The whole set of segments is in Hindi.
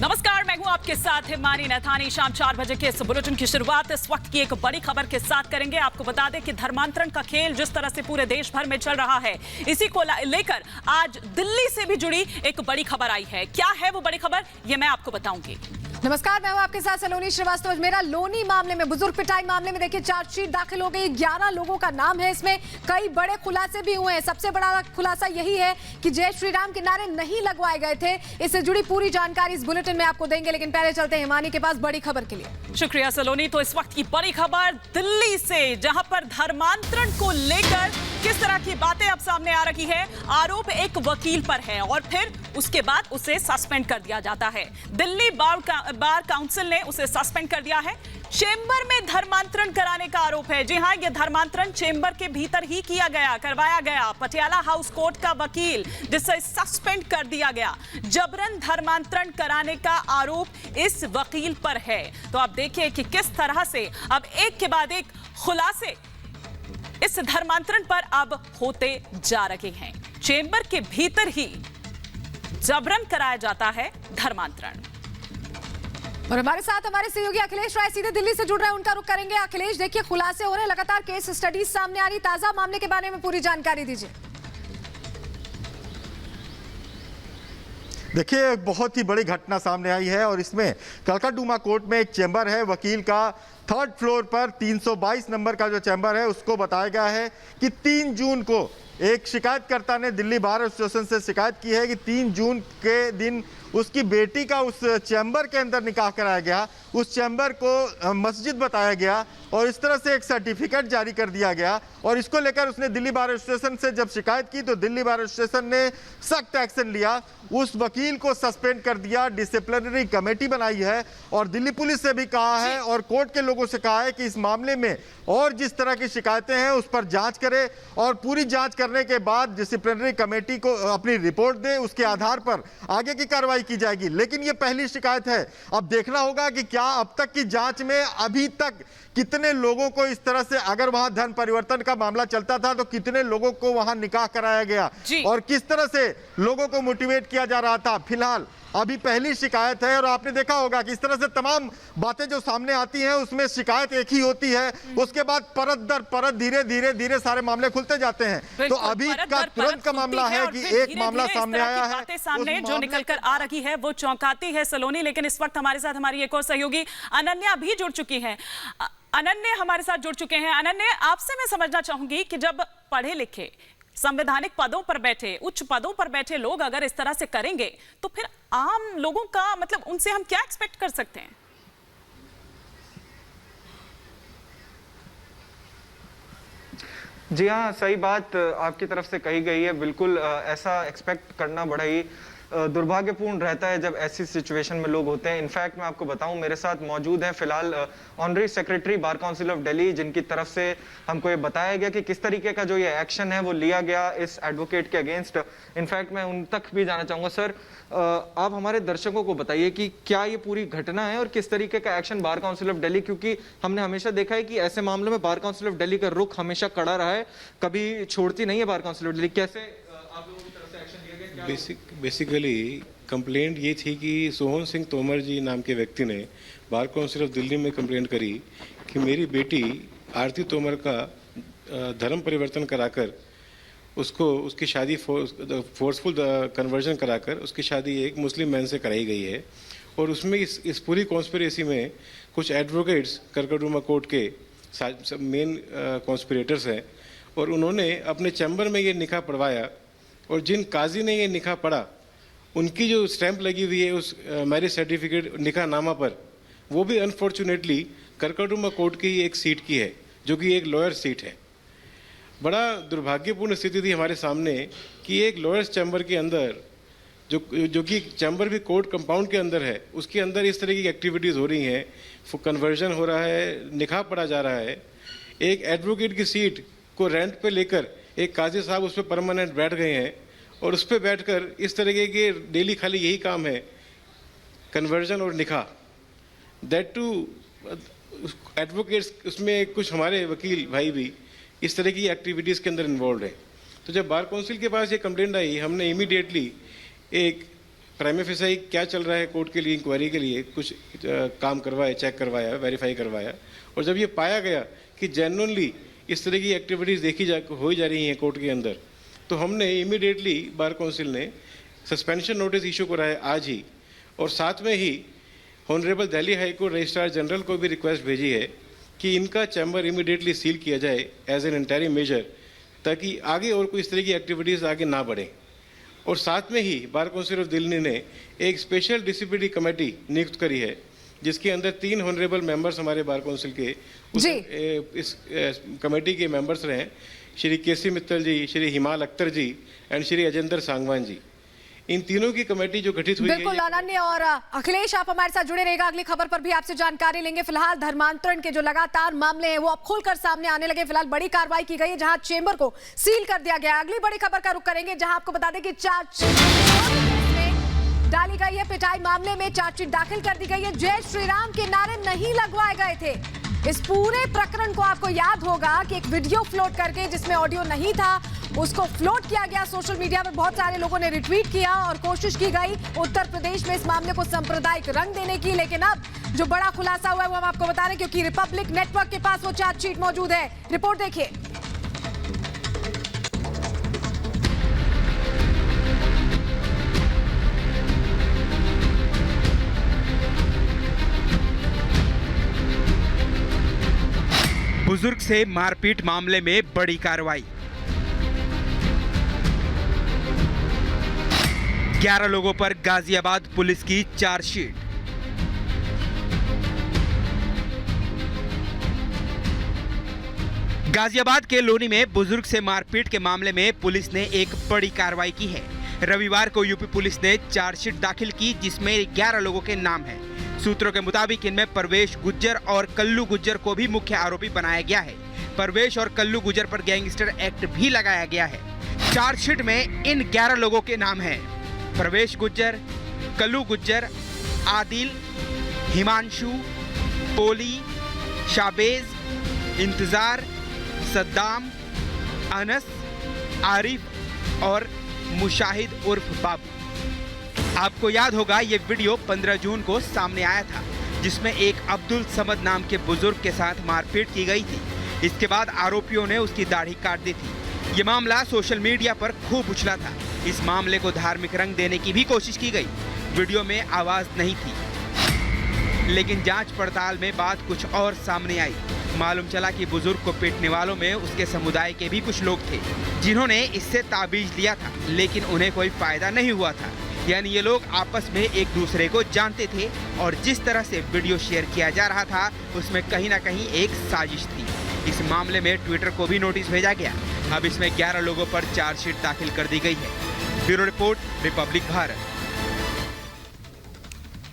नमस्कार, मैं हूं आपके साथ हिमानी नैथानी। शाम 4 बजे के इस बुलेटिन की शुरुआत इस वक्त की एक बड़ी खबर के साथ करेंगे। आपको बता दें कि धर्मांतरण का खेल जिस तरह से पूरे देश भर में चल रहा है, इसी को लेकर आज दिल्ली से भी जुड़ी एक बड़ी खबर आई है। क्या है वो बड़ी खबर, ये मैं आपको बताऊंगी। नमस्कार, मैं हूं आपके साथ सलोनी श्रीवास्तव। मेरा लोनी मामले में, बुजुर्ग पिटाई मामले में देखिए चार्जशीट दाखिल हो गई। 11 लोगों का नाम है इसमें। कई बड़े खुलासे भी हुए हैं। सबसे बड़ा खुलासा यही है कि जय श्री राम के नारे नहीं लगवाए गए थे। इससे जुड़ी पूरी जानकारी इस बुलेटिन में आपको देंगे, लेकिन पहले चलते हैं हिमानी के पास बड़ी खबर के लिए। शुक्रिया सलोनी। तो इस वक्त की बड़ी खबर दिल्ली से, जहां पर धर्मांतरण को लेकर किस तरह की बातें अब सामने आ रही है। आरोप एक वकील पर है और फिर उसके बाद उसे सस्पेंड कर दिया जाता है। दिल्ली बार काउंसिल ने उसे सस्पेंड कर दिया है। चेंबर में धर्मांतरण कराने का आरोप है। जी हां, यह धर्मांतरण चेंबर के भीतर ही करवाया गया। पटियाला हाउस कोर्ट का वकील, जिसे सस्पेंड कर दिया गया। जबरन धर्मांतरण कराने का आरोप इस वकील पर है। तो आप देखिए कि किस तरह से अब एक के बाद एक खुलासे इस धर्मांतरण पर अब होते जा रहे हैं। चेंबर के भीतर ही जबरन कराया जाता है धर्मांतरण। और हमारे साथ हमारे सहयोगी अखिलेश राय सीधे दिल्ली से जुड़ रहे हैं, उनका रुख करेंगे। अखिलेश, देखिए खुलासे हो रहे हैं, लगातार केस स्टडीज सामने आ रही। ताजा मामले के बारे में पूरी जानकारी दीजिए। देखिए, एक बहुत ही बड़ी घटना सामने आई है और इसमें कलकत्ता कोर्ट में एक चैम्बर है वकील का। 3rd फ्लोर पर 322 नंबर का जो चैम्बर है, उसको बताया गया है कि 3 जून को एक शिकायतकर्ता ने दिल्ली बार एसोसिएशन से शिकायत की है कि 3 जून के दिन उसकी बेटी का उस चैम्बर के अंदर निकाह कराया गया। उस चैम्बर को मस्जिद बताया गया और इस तरह से एक सर्टिफिकेट जारी कर दिया गया। और इसको लेकर उसने दिल्ली बार एसोसिएशन से जब शिकायत की तो दिल्ली बार एसोसिएशन ने सख्त एक्शन लिया। उस वकील को सस्पेंड कर दिया, डिसिप्लिनरी कमेटी बनाई है और दिल्ली पुलिस से भी कहा है और कोर्ट के लोगों से कहा है कि इस मामले में और जिस तरह की शिकायतें हैं उस पर जांच करे और पूरी जांच करने के बाद डिसिप्लिनरी कमेटी को अपनी रिपोर्ट दे। उसके आधार पर आगे की कार्रवाई की जाएगी। लेकिन ये पहली शिकायत है। अब देखना होगा कि क्या अब तक की जांच में अभी तक कितने लोगों को इस तरह से, अगर वहां धर्म परिवर्तन का मामला चलता था तो कितने लोगों को वहां निकाह कराया गया और किस तरह से लोगों को मोटिवेट किया जा रहा था। फिलहाल अभी पहली शिकायत है और आपने देखा होगा कि इस तरह से तमाम बातें जो सामने आती हैं उसमें शिकायत एक ही होती है, उसके बाद परत दर परत धीरे सारे मामले खुलते जाते हैं। तो अभी का तुरंत का मामला है कि एक मामला सामने आया है, सामने जो निकल कर आ रही है वो चौंकाती है सलोनी। लेकिन इस वक्त हमारे साथ हमारी एक और सहयोगी अनन्या भी जुड़ चुकी हैं। अनन्या हमारे साथ जुड़ चुके हैं। अनन्या, आपसे मैं समझना चाहूंगी कि जब पढ़े लिखे संवैधानिक पदों पर बैठे, उच्च पदों पर बैठे लोग अगर इस तरह से करेंगे तो फिर आम लोगों का मतलब उनसे हम क्या एक्सपेक्ट कर सकते हैं? जी हाँ, सही बात आपकी तरफ से कही गई है। बिल्कुल ऐसा एक्सपेक्ट करना बड़ा ही दुर्भाग्यपूर्ण रहता है जब ऐसी सिचुएशन में लोग होते हैं। इनफैक्ट मैं आपको बताऊं, मेरे साथ मौजूद है फिलहाल honorary secretary bar council of Delhi, जिनकी तरफ से हमको ये बताया गया कि किस तरीके का जो ये एक्शन है वो लिया गया इस एडवोकेट के अगेंस्ट। इनफैक्ट मैं उन तक भी जाना चाहूंगा। सर, आप हमारे दर्शकों को बताइए कि क्या ये पूरी घटना है और किस तरीके का action bar council of Delhi, क्योंकि हमने हमेशा देखा है कि ऐसे मामलों में बार काउंसिल ऑफ दिल्ली का रुख हमेशा कड़ा रहा है, कभी छोड़ती नहीं है बार काउंसिल ऑफ दिल्ली। कैसे आप लोगों की तरफ से एक्शन लिया गया? बेसिकली कंप्लेंट ये थी कि सोहन सिंह तोमर जी नाम के व्यक्ति ने बार काउंसिल ऑफ दिल्ली में कंप्लेंट करी कि मेरी बेटी आरती तोमर का धर्म परिवर्तन कराकर उसकी शादी फोर्सफुल कन्वर्जन कराकर उसकी शादी एक मुस्लिम मैन से कराई गई है। और उसमें इस पूरी कॉन्स्पिरेसी में कुछ एडवोकेट्स कलकत्ता कोर्ट के मेन कॉन्स्पिरेटर्स हैं और उन्होंने अपने चैम्बर में ये निकाह पढ़वाया। और जिन काजी ने ये निकाह पढ़ा उनकी जो स्टैंप लगी हुई है उस मैरिज सर्टिफिकेट निकाह नामा पर, वो भी अनफॉर्चुनेटली कलकत्ता कोर्ट की एक सीट की है, जो कि एक लॉयर सीट है। बड़ा दुर्भाग्यपूर्ण स्थिति थी हमारे सामने कि एक लॉयर्स चैम्बर के अंदर जो कि चैम्बर भी कोर्ट कंपाउंड के अंदर है, उसके अंदर इस तरह की एक्टिविटीज़ हो रही हैं, कन्वर्जन हो रहा है, निकाह पढ़ा जा रहा है। एक एडवोकेट की सीट को रेंट पे लेकर एक काजी साहब उस पर परमानेंट बैठ गए हैं और उस पर बैठकर इस तरीके के डेली खाली यही काम है, कन्वर्जन और निकाह। दैट टू एडवोकेट्स, उसमें कुछ हमारे वकील भाई भी इस तरह की एक्टिविटीज़ के अंदर इन्वॉल्व है। तो जब बार काउंसिल के पास ये कंप्लेंट आई, हमने इमीडिएटली एक प्राइमा फेसाई क्या चल रहा है कोर्ट के लिए, इंक्वायरी के लिए कुछ काम करवाया, चेक करवाया, वेरीफाई करवाया, और जब ये पाया गया कि जेन्युइनली इस तरह की एक्टिविटीज़ हो जा रही हैं कोर्ट के अंदर, तो हमने इमीडिएटली बार काउंसिल ने सस्पेंशन नोटिस इशू कराया आज ही, और साथ में ही honourable Delhi high court registrar general को भी रिक्वेस्ट भेजी है कि इनका चैम्बर इमीडिएटली सील किया जाए एज एन इंटरिम मेजर, ताकि आगे और कोई इस तरह की एक्टिविटीज़ आगे ना बढ़ें। और साथ में ही बार काउंसिल ऑफ दिल्ली ने एक स्पेशल डिसिप्लिनरी कमेटी नियुक्त करी है, जिसके अंदर 3 ऑनरेबल मेंबर्स हमारे बार काउंसिल के इस कमेटी के मेंबर्स रहे, श्री केसी मित्तल जी, श्री हिमाल अख्तर जी एंड श्री अजेंद्र सांगवान जी। इन तीनों की कमेटी जो गठित हुई है। बिल्कुल अनन्य और अखिलेश, आप हमारे साथ जुड़े रहेगा, अगली खबर पर भी आपसे जानकारी लेंगे। फिलहाल धर्मांतरण के जो लगातार मामले हैं वो अब खुलकर सामने आने लगे। फिलहाल बड़ी कार्रवाई की गई है जहां चेंबर को सील कर दिया गया। अगली बड़ी खबर का रुख करेंगे जहां आपको बता दें कि चार्जशीट डाली गई है। पिटाई मामले में चार्जशीट दाखिल कर दी गई है। जय श्री राम के नारे नहीं लगवाए गए थे। इस पूरे प्रकरण को आपको याद होगा कि एक वीडियो फ्लोट करके, जिसमें ऑडियो नहीं था, उसको फ्लोट किया गया सोशल मीडिया पर। बहुत सारे लोगों ने रिट्वीट किया और कोशिश की गई उत्तर प्रदेश में इस मामले को सांप्रदायिक रंग देने की। लेकिन अब जो बड़ा खुलासा हुआ है वो हम आपको बता रहे हैं, क्योंकि रिपब्लिक नेटवर्क के पास वो चार्जशीट मौजूद है। रिपोर्ट देखिए। बुजुर्ग से मारपीट मामले में बड़ी कार्रवाई। 11 लोगों पर गाजियाबाद पुलिस की चार्जशीट। गाजियाबाद के लोनी में बुजुर्ग से मारपीट के मामले में पुलिस ने एक बड़ी कार्रवाई की है। रविवार को यूपी पुलिस ने चार्जशीट दाखिल की, जिसमें 11 लोगों के नाम हैं। सूत्रों के मुताबिक इनमें परवेश गुज्जर और कल्लू गुज्जर को भी मुख्य आरोपी बनाया गया है। परवेश और कल्लू गुज्जर पर गैंगस्टर एक्ट भी लगाया गया है। चार्जशीट में इन 11 लोगों के नाम हैं: परवेश गुज्जर, कल्लू गुज्जर, आदिल, हिमांशु, पोली, शाबेज, इंतजार, सद्दाम, अनस, आरिफ और मुशाहिद उर्फ बाबू। आपको याद होगा ये वीडियो 15 जून को सामने आया था, जिसमें एक अब्दुल समद नाम के बुजुर्ग के साथ मारपीट की गई थी। इसके बाद आरोपियों ने उसकी दाढ़ी काट दी थी। ये मामला सोशल मीडिया पर खूब उछला था। इस मामले को धार्मिक रंग देने की भी कोशिश की गई। वीडियो में आवाज नहीं थी, लेकिन जांच पड़ताल में बात कुछ और सामने आई। मालूम चला कि बुजुर्ग को पीटने वालों में उसके समुदाय के भी कुछ लोग थे, जिन्होंने इससे ताबीज लिया था, लेकिन उन्हें कोई फायदा नहीं हुआ था। यानी ये लोग आपस में एक दूसरे को जानते थे, और जिस तरह से वीडियो शेयर किया जा रहा था उसमें कहीं ना कहीं एक साजिश थी। इस मामले में ट्विटर को भी नोटिस भेजा गया। अब इसमें 11 लोगों पर चार्जशीट दाखिल कर दी गई है। Bureau report, Republic Bharat.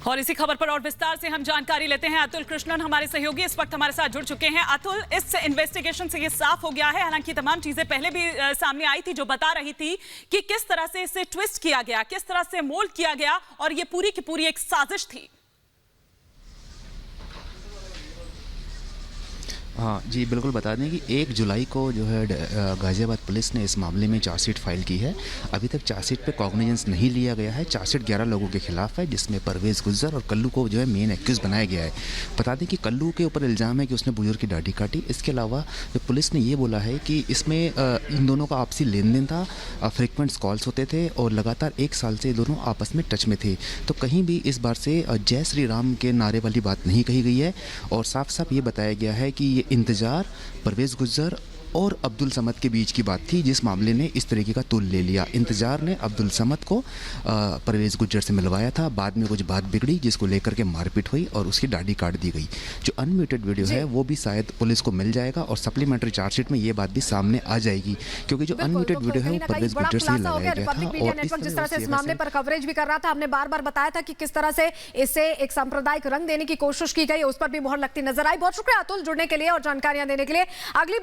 और इसी खबर पर और विस्तार से हम जानकारी लेते हैं। अतुल कृष्णन हमारे सहयोगी इस वक्त हमारे साथ जुड़ चुके हैं। अतुल, इस इन्वेस्टिगेशन से ये साफ हो गया है, हालांकि तमाम चीजें पहले भी सामने आई थी जो बता रही थी कि किस तरह से इसे ट्विस्ट किया गया, किस तरह से मोल्ड किया गया, और ये पूरी की पूरी एक साजिश थी। हाँ जी, बिल्कुल बता दें कि 1 जुलाई को जो है गाजियाबाद पुलिस ने इस मामले में चार्जशीट फाइल की है। अभी तक चार्जशीट पे कॉग्निजेंस नहीं लिया गया है। चार्जशीट 11 लोगों के खिलाफ है, जिसमें परवेज गुज्जर और कल्लू को जो है मेन एक्यूज बनाया गया है। बता दें कि कल्लू के ऊपर इल्ज़ाम है कि उसने बुजुर्ग की दाढ़ी काटी। इसके अलावा जो पुलिस ने ये बोला है कि इसमें इन दोनों का आपसी लेन देन था, फ्रिक्वेंट्स कॉल्स होते थे और लगातार 1 साल से दोनों आपस में टच में थे। तो कहीं भी इस बार से जय श्री राम के नारे वाली बात नहीं कही गई है, और साफ साफ ये बताया गया है कि ये इंतजार परवेज गुज्जर और अब्दुल समद के बीच की बात थी, जिस मामले ने इस तरीके का तूल ले लिया। इंतजार ने अब्दुल समद को परवेज गुज्जर से मिलवाया था। बाद में कुछ बात बिगड़ी, जिसको लेकर के मारपीट हुई और उसकी दाढ़ी काट दी गई। जो अनम्यूटेड वीडियो है वो भी शायद पुलिस को मिल जाएगा, और सप्लीमेंट्री चार्जशीट में ये बात भी सामने आ जाएगी, क्योंकि जो अनम्यूटेड वीडियो है वो परवेज गुज्जर से ही लगाया गया था। और जिस तरह से इस मामले पर कवरेज भी कर रहा था, हमने बार बार बताया था कि किस तरह से इसे एक सांप्रदायिक रंग देने की कोशिश की गई, उस पर भी मोहर लगती नजर आई। बहुत शुक्रिया अतुल जुड़ने के लिए और जानकारियां देने के लिए। अगली